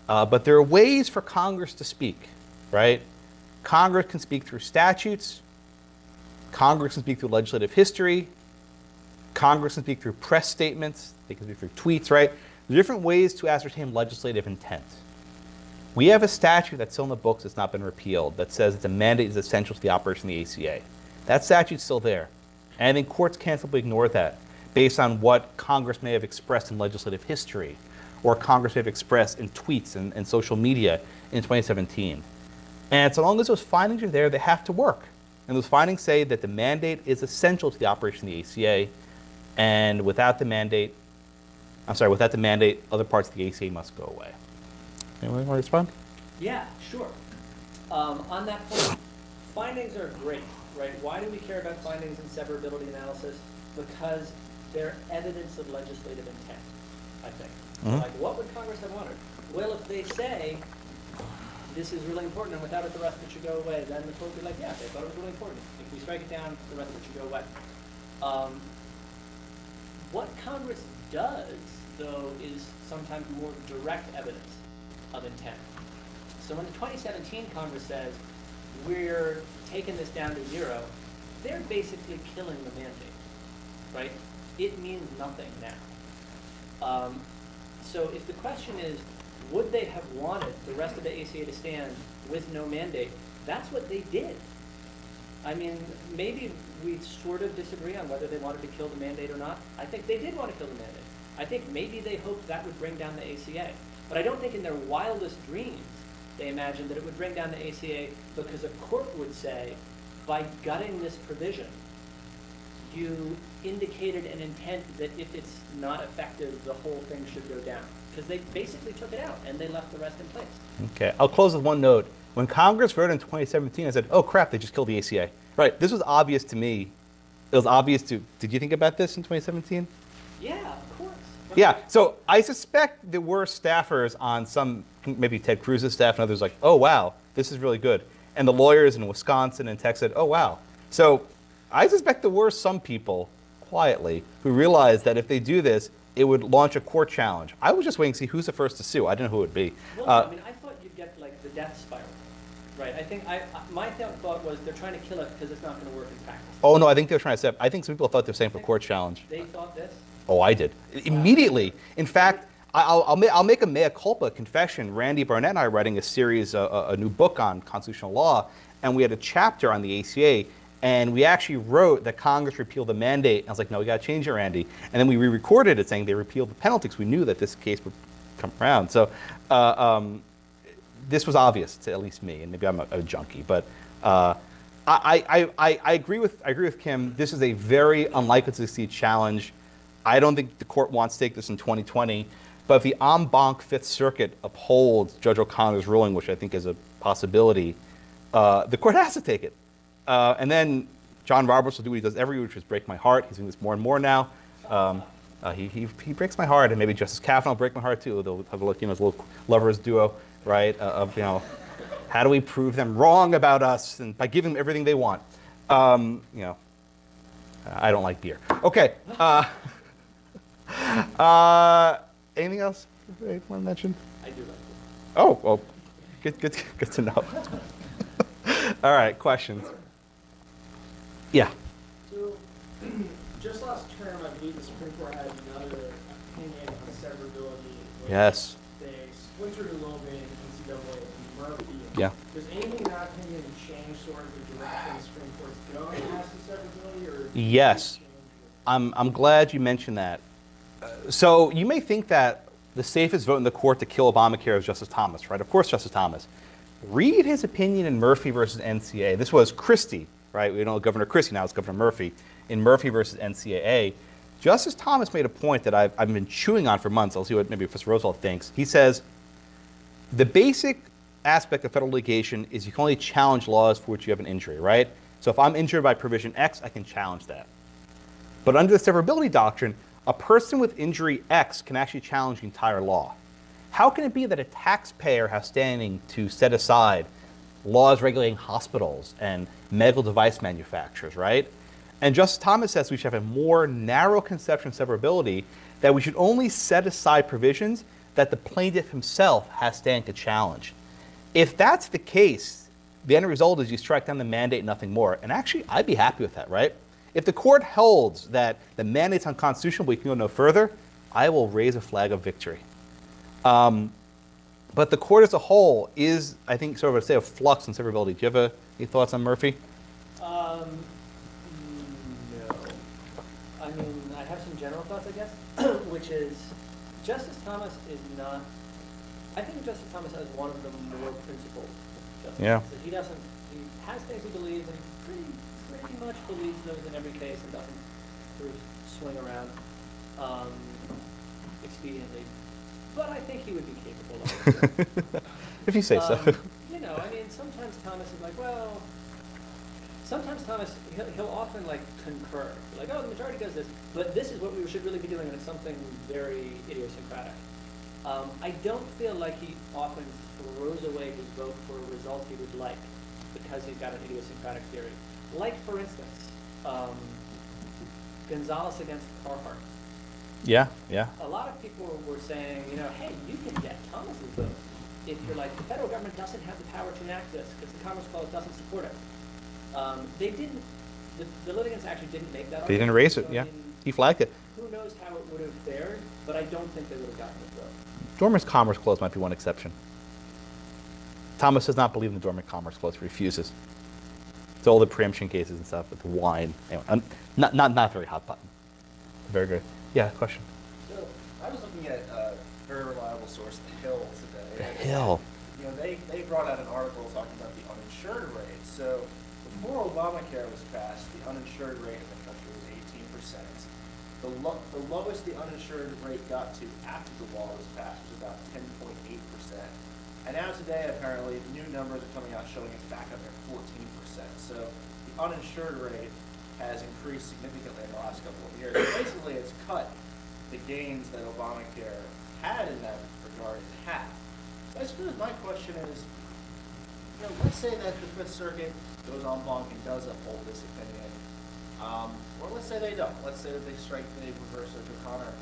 [SPEAKER 2] But there are ways for Congress to speak, right? Congress can speak through statutes. Congress can speak through legislative history. Congress can speak through press statements. They can speak through tweets, right? There are different ways to ascertain legislative intent. We have a statute that's still in the books that's not been repealed that says that the mandate is essential to the operation of the ACA. That statute's still there. And I think courts can't simply ignore that based on what Congress may have expressed in legislative history or Congress may have expressed in tweets and social media in 2017. And so long as those findings are there, they have to work. And those findings say that the mandate is essential to the operation of the ACA, and without the mandate, other parts of the ACA must go away. Anyone want to respond?
[SPEAKER 3] Yeah, sure. On that point, findings are great, right? Why do we care about findings in severability analysis? Because they're evidence of legislative intent, I think.
[SPEAKER 2] Mhm.
[SPEAKER 3] Like, what would Congress have wanted? Well, if they say, this is really important, and without it, the rest of it should go away, then the court would be like, yeah, they thought it was really important. If we strike it down, the rest of it should go away. What Congress does, though, is sometimes more direct evidence of intent. So when in 2017 Congress says, we're taking this down to 0, they're basically killing the mandate, right? It means nothing now. So if the question is, would they have wanted the rest of the ACA to stand with no mandate, that's what they did. I mean, maybe we sort of disagree on whether they wanted to kill the mandate or not. I think they did want to kill the mandate. I think maybe they hoped that would bring down the ACA. But I don't think in their wildest dreams they imagined that it would bring down the ACA because a court would say, by gutting this provision, you indicated an intent that if it's not effective, the whole thing should go down. Because they basically took it out and they left the rest in place.
[SPEAKER 2] Okay, I'll close with one note. When Congress voted in 2017, I said, oh crap, they just killed the ACA. Right, this was obvious to me. It was obvious to, did you think about this in 2017?
[SPEAKER 3] Yeah, of course.
[SPEAKER 2] Yeah, so I suspect there were staffers on some, maybe Ted Cruz's staff and others like, oh wow, this is really good. And the lawyers in Wisconsin and Texas said, oh wow. So I suspect there were some people, quietly, who realized that if they do this, it would launch a court challenge. I was just waiting to see who's the first to sue. I didn't know who it would be.
[SPEAKER 3] Well, I mean, I thought you'd get like the death spiral, right? I think my thought was they're trying to kill it because it's not going to work in practice.
[SPEAKER 2] Oh no, I think they were trying to set. I think some people thought they were saying for court challenge.
[SPEAKER 3] They thought this?
[SPEAKER 2] Oh, I did. Immediately. In fact, I'll make a mea culpa confession. Randy Barnett and I are writing a series, a new book on constitutional law, and we had a chapter on the ACA, and we actually wrote that Congress repealed the mandate. And I was like, no, we got to change it, Randy. And then we re-recorded it saying they repealed the penalty because we knew that this case would come around. So this was obvious to at least me, and maybe I'm a junkie, but I agree with Kim. This is a very unlikely to succeed challenge. I don't think the court wants to take this in 2020, but if the en banc Fifth Circuit upholds Judge O'Connor's ruling, which I think is a possibility, the court has to take it. And then John Roberts will do what he does every year, which is break my heart. He's doing this more and more now. He breaks my heart, and maybe Justice Kavanaugh will break my heart too. They'll have his little lovers duo, right? Of how do we prove them wrong about us, and by giving them everything they want. I don't like beer. Okay. Anything else you want to mention?
[SPEAKER 3] I do like it.
[SPEAKER 2] Oh, well, good to know. All right, questions. Yeah.
[SPEAKER 4] So, just last term, I believe the Supreme Court had another opinion on severability.
[SPEAKER 2] Yes.
[SPEAKER 4] They splintered a little bit in NCAA and Murphy.
[SPEAKER 2] Yeah.
[SPEAKER 4] Does anything in that opinion change sort of the direction the Supreme Court's going as to severability, or?
[SPEAKER 2] Yes. I'm glad you mentioned that. So you may think that the safest vote in the court to kill Obamacare is Justice Thomas, right? Of course, Justice Thomas. Read his opinion in Murphy versus NCAA. This was Christie, right? We know Governor Christie, now it's Governor Murphy. In Murphy versus NCAA, Justice Thomas made a point that I've been chewing on for months. I'll see what maybe Professor Roosevelt thinks. He says, the basic aspect of federal litigation is you can only challenge laws for which you have an injury, right? So if I'm injured by provision X, I can challenge that. But under the severability doctrine, a person with injury X can actually challenge the entire law. How can it be that a taxpayer has standing to set aside laws regulating hospitals and medical device manufacturers, right? And Justice Thomas says we should have a more narrow conception of severability, that we should only set aside provisions that the plaintiff himself has standing to challenge. If that's the case, the end result is you strike down the mandate, nothing more. And actually, I'd be happy with that, right? If the court holds that the mandate's unconstitutional, but we can go no further, I will raise a flag of victory. But the court as a whole is, I think, sort of a state of flux in severability. Do you have any thoughts on Murphy?
[SPEAKER 3] No. I mean, I have some general thoughts, I guess, which is Justice Thomas is not. I think Justice Thomas is one of the more principled justices.
[SPEAKER 2] Yeah.
[SPEAKER 3] So he has things he believes, and he pretty much believes those in every case and doesn't sort of swing around expediently. But I think he would be capable of it.
[SPEAKER 2] If you say so.
[SPEAKER 3] I mean, sometimes Thomas is like, well, sometimes Thomas, he'll often like concur, like, oh, the majority does this, but this is what we should really be doing, and it's something very idiosyncratic. I don't feel like he often throws away his vote for a result he would like because he's got an idiosyncratic theory. Like, for instance, Gonzalez against Carhart.
[SPEAKER 2] Yeah, yeah.
[SPEAKER 3] A lot of people were saying, you know, hey, you can get Thomas's vote if you're like, the federal government doesn't have the power to enact this because the Commerce Clause doesn't support it. They didn't, the litigants actually didn't make that argument.
[SPEAKER 2] They didn't raise it,
[SPEAKER 3] So,
[SPEAKER 2] yeah.
[SPEAKER 3] I mean,
[SPEAKER 2] He flagged it.
[SPEAKER 3] who knows how it would have fared, but I don't think they would have gotten the vote.
[SPEAKER 2] Dormant Commerce Clause might be one exception. Thomas does not believe in the Dormant Commerce Clause. He refuses. It's all the preemption cases and stuff with the wine. Anyway, not very hot button. Very good. Yeah, question.
[SPEAKER 1] So I was looking at a very reliable source, The Hill, today.
[SPEAKER 2] The Hill.
[SPEAKER 1] You know, they brought out an article talking about the uninsured rate. So before Obamacare was passed, the uninsured rate in the country was 18%. The lowest the uninsured rate got to after the law was passed was about 10.8%. And now today, apparently, new numbers are coming out showing it's back up at 14%. So the uninsured rate has increased significantly in the last couple of years. Basically, it's cut the gains that Obamacare had in that regard in half. So I suppose my question is, you know, let's say that the Fifth Circuit goes en banc and does uphold this opinion, or let's say they don't. Let's say that they strike the reverse of O'Connor.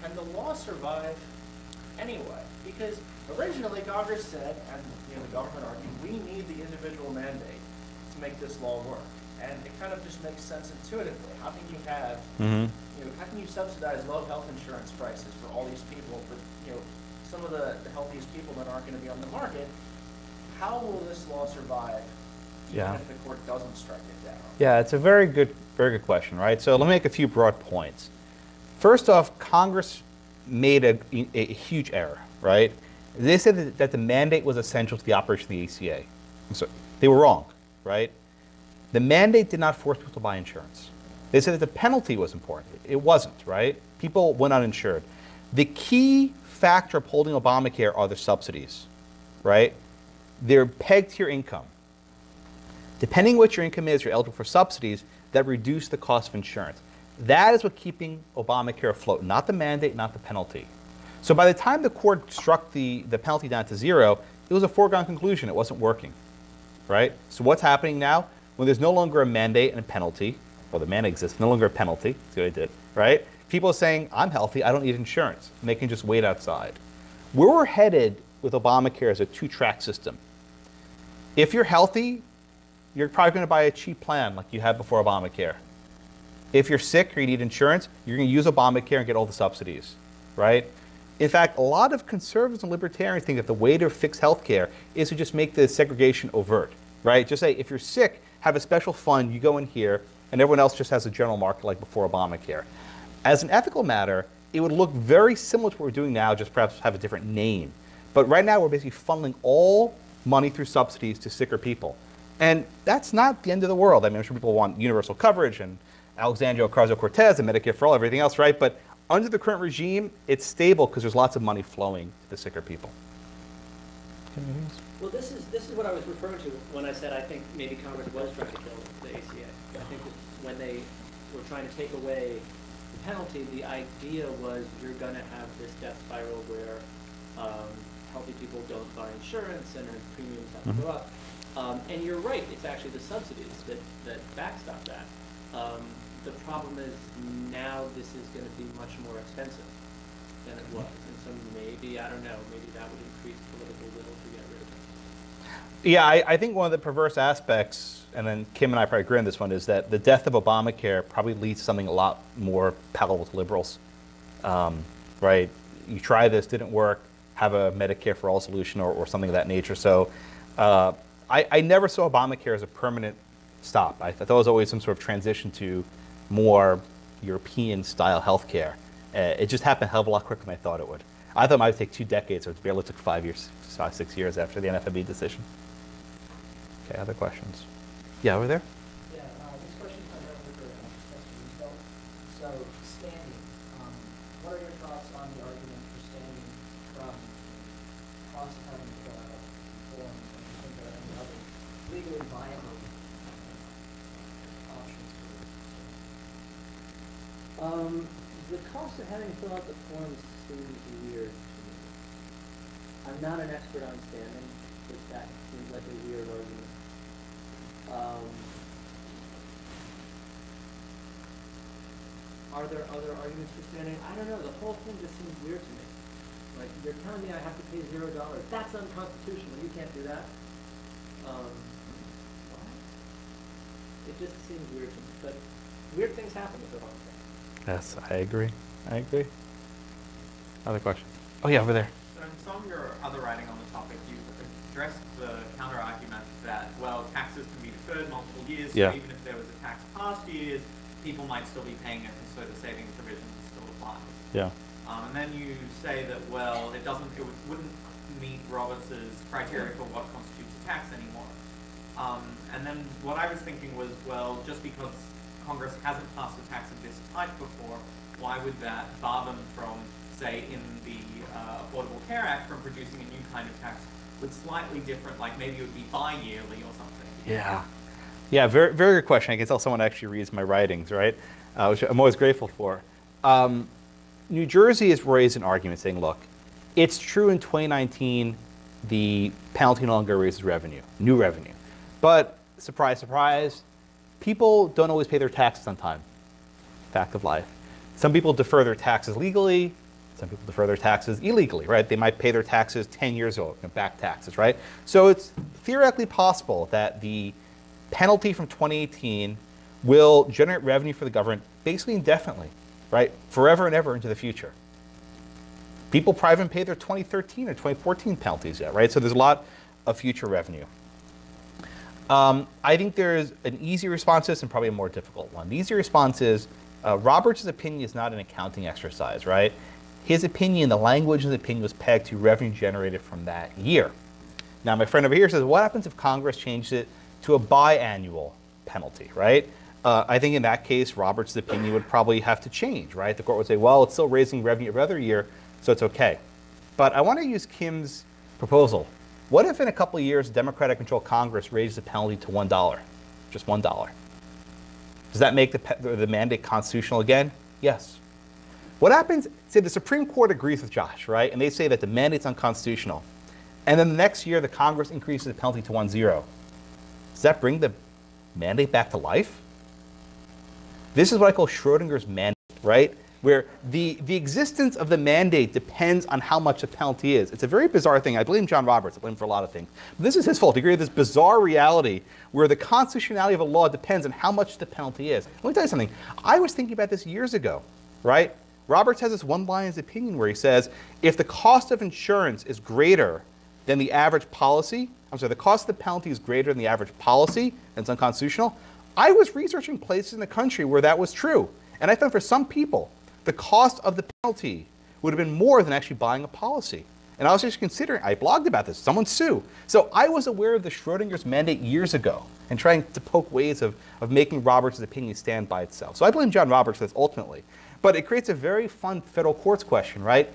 [SPEAKER 1] Can the law survive anyway? Because originally Congress said, and you know, the government argued, we need the individual mandate to make this law work. And it kind of just makes sense intuitively. How can you have, you know, how can you subsidize low health insurance prices for all these people, for you know, some of the healthiest people that aren't going to be on the market? How will this law survive even if the court doesn't strike it down?
[SPEAKER 2] Yeah, it's a very good question, right? So let me make a few broad points. First off, Congress made a huge error, right? They said that the mandate was essential to the operation of the ACA. So they were wrong, right? The mandate did not force people to buy insurance. They said that the penalty was important. It wasn't, right? People went uninsured. The key factor upholding Obamacare are the subsidies, right? They're pegged to your income. Depending what your income is, you're eligible for subsidies that reduce the cost of insurance. That is what keeping Obamacare afloat, not the mandate, not the penalty. So by the time the court struck the penalty down to zero, it was a foregone conclusion. It wasn't working, right? So what's happening now? When there's no longer a mandate and a penalty, well, the mandate exists, no longer a penalty, that's what I did, right? People are saying, I'm healthy, I don't need insurance, and they can just wait outside. Where we're headed with Obamacare is a two-track system. If you're healthy, you're probably going to buy a cheap plan like you had before Obamacare. If you're sick or you need insurance, you're going to use Obamacare and get all the subsidies, right? In fact, a lot of conservatives and libertarians think that the way to fix health care is to just make the segregation overt, right? Just say, if you're sick, have a special fund, you go in here, and everyone else just has a general market like before Obamacare. As an ethical matter, it would look very similar to what we're doing now, just perhaps have a different name. But right now, we're basically funneling all money through subsidies to sicker people. And that's not the end of the world. I mean, I'm sure people want universal coverage and Alexandria Ocasio-Cortez and Medicare for all, everything else, right? But under the current regime, it's stable because there's lots of money flowing to the sicker people.
[SPEAKER 3] Well, this is what I was referring to when I said I think maybe Congress was trying to kill the ACA. I think that when they were trying to take away the penalty, the idea was you're going to have this death spiral where healthy people don't buy insurance and then premiums have to go up. And you're right, it's actually the subsidies that backstop that. The problem is now this is going to be much more expensive than it was. And so maybe, I don't know, maybe that would increase political will to get rid of it.
[SPEAKER 2] Yeah, I think one of the perverse aspects, and then Kim and I probably agree on this one, is that the death of Obamacare probably leads to something a lot more palatable to liberals, right? You try this, didn't work, have a Medicare for all solution or something of that nature. So I never saw Obamacare as a permanent stop. I thought it was always some sort of transition to more European-style healthcare. It just happened a hell of a lot quicker than I thought it would. I thought it might take 2 decades, or it barely took 5 years, 6 years after the NFIB decision. Okay, other questions? Yeah, over there?
[SPEAKER 5] Yeah, this question comes up with the so standing. What are your thoughts on the argument for standing from cross-cutting forms, and you think there are any other legally viable
[SPEAKER 6] The cost of having to fill out the forms seems weird to me. I'm not an expert on standing, but that seems like a weird argument. Are there other arguments for standing? I don't know. The whole thing just seems weird to me. Like, you're telling me I have to pay $0. That's unconstitutional. You can't do that. What? It just seems weird to me. But weird things happen with Obamacare.
[SPEAKER 2] Yes, I agree. I agree. Other question? Oh yeah, over there.
[SPEAKER 7] So in some of your other writing on the topic, you've addressed the counter-argument that, well, taxes can be deferred multiple years,
[SPEAKER 2] Yeah.
[SPEAKER 7] so even if there was a tax past years, people might still be paying it, and so the savings provision still applies.
[SPEAKER 2] Yeah.
[SPEAKER 7] And then you say that, well, wouldn't meet Roberts's criteria for what constitutes a tax anymore. And then what I was thinking was, well, just because Congress hasn't passed a tax of this type before, why would that bar them from, say, in the Affordable Care Act, from producing a new kind of tax with slightly different, like maybe it would be bi-yearly or something?
[SPEAKER 2] Yeah. Yeah, very, very good question. I can tell someone actually reads my writings, right? Which I'm always grateful for. New Jersey has raised an argument saying, look, it's true in 2019 the penalty no longer raises revenue, new revenue. But, surprise, surprise, people don't always pay their taxes on time. Fact of life. Some people defer their taxes legally, some people defer their taxes illegally, right? They might pay their taxes 10 years ago, back taxes, right? So it's theoretically possible that the penalty from 2018 will generate revenue for the government basically indefinitely, right? Forever and ever into the future. People probably haven't paid their 2013 or 2014 penalties yet, right? So there's a lot of future revenue. I think there's an easy response to this and probably a more difficult one. The easy response is Roberts' opinion is not an accounting exercise, right? His opinion, the language of the opinion was pegged to revenue generated from that year. Now, my friend over here says, what happens if Congress changed it to a biannual penalty, right? I think in that case, Roberts' opinion would probably have to change, right? The court would say, well, it's still raising revenue every other year, so it's okay. But I want to use Kim's proposal. What if in a couple of years, Democratic-controlled Congress raises the penalty to $1, just $1? Does that make the mandate constitutional again? Yes. What happens, say the Supreme Court agrees with Josh, right? And they say that the mandate's unconstitutional. And then the next year, the Congress increases the penalty to $1. Does that bring the mandate back to life? This is what I call Schrodinger's mandate, right? Where the existence of the mandate depends on how much the penalty is. It's a very bizarre thing. I blame John Roberts. I blame him for a lot of things. But this is his fault. He created this bizarre reality where the constitutionality of a law depends on how much the penalty is. Let me tell you something. I was thinking about this years ago, right? Roberts has this one line in his opinion where he says, if the cost of insurance is greater than the average policy, the cost of the penalty is greater than the average policy, and it's unconstitutional. I was researching places in the country where that was true. And I found for some people, the cost of the penalty would have been more than actually buying a policy. And I was just considering, I blogged about this, someone sue. So I was aware of the Schrodinger's mandate years ago and trying to poke ways of making Roberts' opinion stand by itself. So I blame John Roberts for this ultimately. But it creates a very fun federal courts question, right?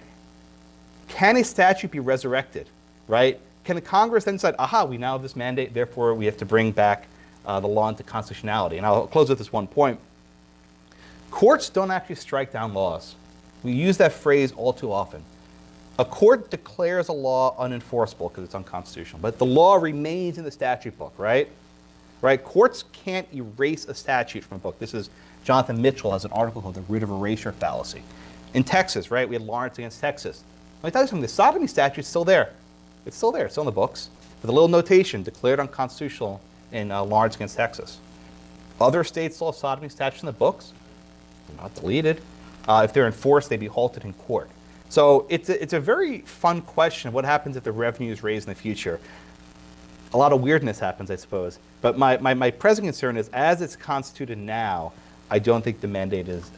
[SPEAKER 2] Can a statute be resurrected, right? Can the Congress then decide, aha, we now have this mandate, therefore we have to bring back the law into constitutionality? And I'll close with this one point. Courts don't actually strike down laws. We use that phrase all too often. A court declares a law unenforceable because it's unconstitutional, but the law remains in the statute book, right? Right? Courts can't erase a statute from a book. This is Jonathan Mitchell has an article called The Writ of Erasure Fallacy. In Texas, right, we had Lawrence against Texas. Let me tell you something, the sodomy statute's still there. It's still there, it's still in the books, with a little notation, declared unconstitutional in Lawrence against Texas. Other states still have sodomy statutes in the books. They're not deleted. If they're enforced, they'd be halted in court. So it's a very fun question. What happens if the revenue is raised in the future? A lot of weirdness happens, I suppose. But my present concern is, as it's constituted now, I don't think the mandate is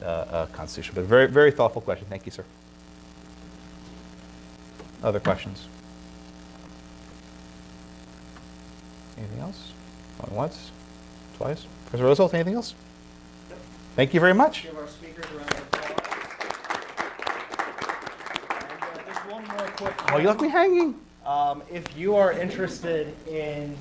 [SPEAKER 2] constitutional. But very, very thoughtful question. Thank you, sir. Other questions? Anything else? Going once? Twice? Professor Roosevelt, anything else?
[SPEAKER 1] Yep.
[SPEAKER 2] Thank you very much.
[SPEAKER 1] Give our speakers a round of applause. And just one more quick
[SPEAKER 2] Oh, you left me hanging.
[SPEAKER 1] if you are interested in